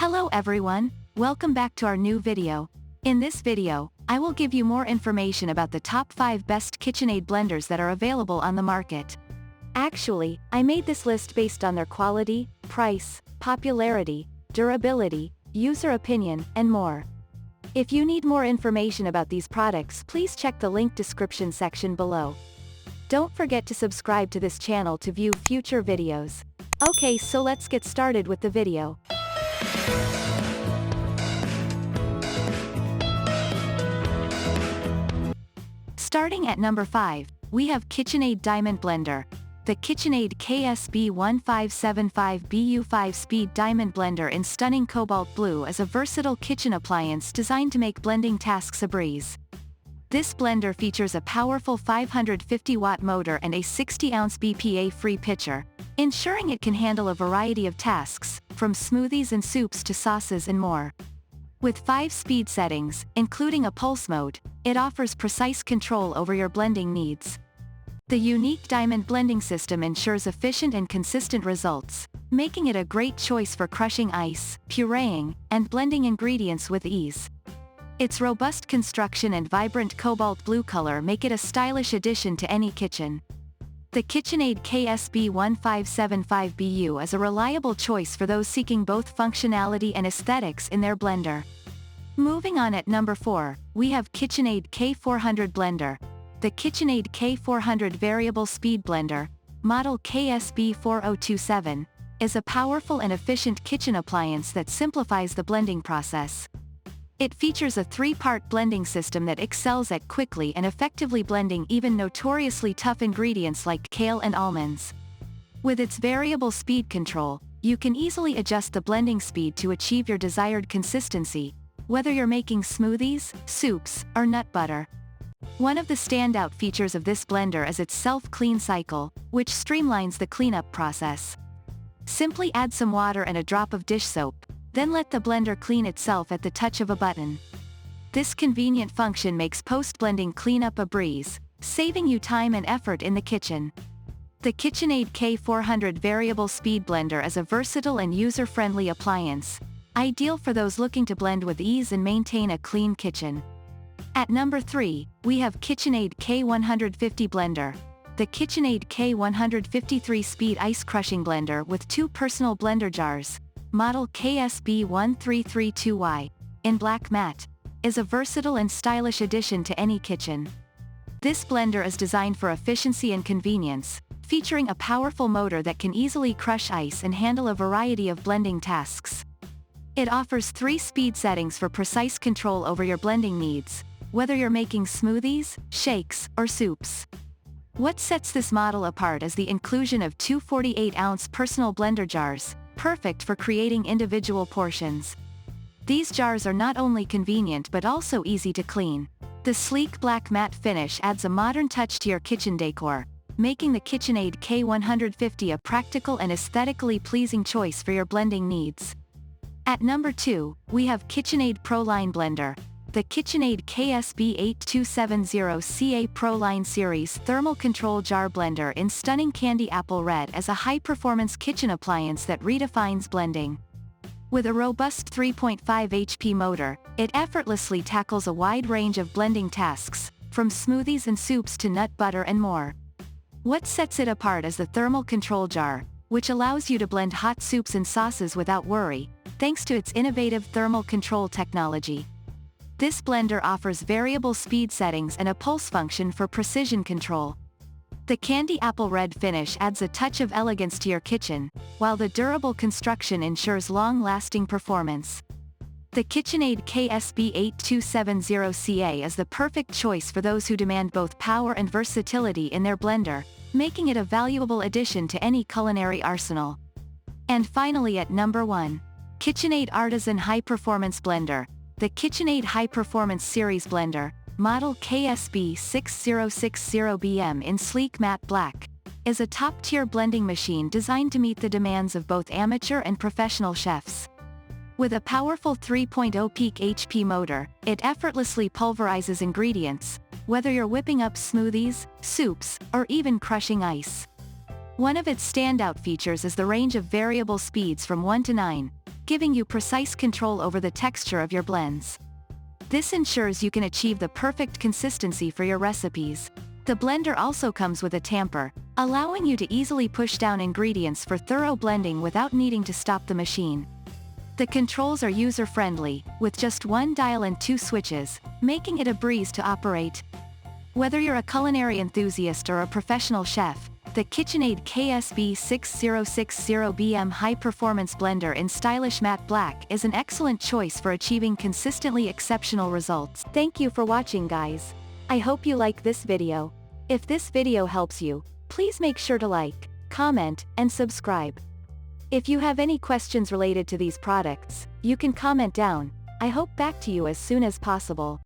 Hello everyone, welcome back to our new video. In this video, I will give you more information about the top 5 best Kitchenaid blenders that are available on the market. Actually, I made this list based on their quality, price, popularity, durability, user opinion, and more. If you need more information about these products, please check the link description section below. Don't forget to subscribe to this channel to view future videos. Okay, so let's get started with the video. Starting at number 5, we have Kitchenaid Diamond Blender. The Kitchenaid KSB1575 BU5-speed diamond blender in stunning cobalt blue is a versatile kitchen appliance designed to make blending tasks a breeze. This blender features a powerful 550-watt motor and a 60-ounce BPA-free pitcher, ensuring it can handle a variety of tasks, from smoothies and soups to sauces and more. With 5 speed settings, including a pulse mode, it offers precise control over your blending needs. The unique diamond blending system ensures efficient and consistent results, making it a great choice for crushing ice, pureeing, and blending ingredients with ease. Its robust construction and vibrant cobalt blue color make it a stylish addition to any kitchen. The Kitchenaid KSB1575 BU is a reliable choice for those seeking both functionality and aesthetics in their blender. Moving on at number 4, we have Kitchenaid K400 Blender. The Kitchenaid K400 Variable Speed Blender, model KSB4027, is a powerful and efficient kitchen appliance that simplifies the blending process. It features a 3-part blending system that excels at quickly and effectively blending even notoriously tough ingredients like kale and almonds. With its variable speed control, you can easily adjust the blending speed to achieve your desired consistency, whether you're making smoothies, soups, or nut butter. One of the standout features of this blender is its self-clean cycle, which streamlines the cleanup process. Simply add some water and a drop of dish soap, then let the blender clean itself at the touch of a button. This convenient function makes post-blending cleanup a breeze, saving you time and effort in the kitchen. The Kitchenaid K400 Variable Speed Blender is a versatile and user-friendly appliance, ideal for those looking to blend with ease and maintain a clean kitchen. At number 3, we have Kitchenaid K150 Blender. The Kitchenaid K153 Speed Ice Crushing Blender with 2 personal blender jars, model KSB1332Y, in black matte, is a versatile and stylish addition to any kitchen. This blender is designed for efficiency and convenience, featuring a powerful motor that can easily crush ice and handle a variety of blending tasks. It offers 3 speed settings for precise control over your blending needs, whether you're making smoothies, shakes, or soups. What sets this model apart is the inclusion of 2 48-ounce personal blender jars, perfect for creating individual portions. These jars are not only convenient but also easy to clean. The sleek black matte finish adds a modern touch to your kitchen decor, making the Kitchenaid K150 a practical and aesthetically pleasing choice for your blending needs. At number 2, we have Kitchenaid ProLine Blender. The Kitchenaid KSB8270CA ProLine Series Thermal Control Jar Blender in stunning candy apple red is a high-performance kitchen appliance that redefines blending. With a robust 3.5 HP motor, it effortlessly tackles a wide range of blending tasks, from smoothies and soups to nut butter and more. What sets it apart is the thermal control jar, which allows you to blend hot soups and sauces without worry, thanks to its innovative thermal control technology. This blender offers variable speed settings and a pulse function for precision control. The candy apple red finish adds a touch of elegance to your kitchen, while the durable construction ensures long-lasting performance. The Kitchenaid KSB8270CA is the perfect choice for those who demand both power and versatility in their blender, making it a valuable addition to any culinary arsenal. And finally at number 1, Kitchenaid Artisan High Performance Blender. The Kitchenaid High Performance Series Blender, model KSB6060BM in sleek matte black, is a top-tier blending machine designed to meet the demands of both amateur and professional chefs. With a powerful 3.0 peak HP motor, it effortlessly pulverizes ingredients, whether you're whipping up smoothies, soups, or even crushing ice. One of its standout features is the range of variable speeds from 1 to 9, giving you precise control over the texture of your blends. This ensures you can achieve the perfect consistency for your recipes. The blender also comes with a tamper, allowing you to easily push down ingredients for thorough blending without needing to stop the machine. The controls are user-friendly, with just one dial and 2 switches, making it a breeze to operate. Whether you're a culinary enthusiast or a professional chef, the Kitchenaid KSB 6060BM High-Performance Blender in stylish matte black is an excellent choice for achieving consistently exceptional results. Thank you for watching, guys. I hope you like this video. If this video helps you, please make sure to like, comment, and subscribe. If you have any questions related to these products, you can comment down. I hope back to you as soon as possible.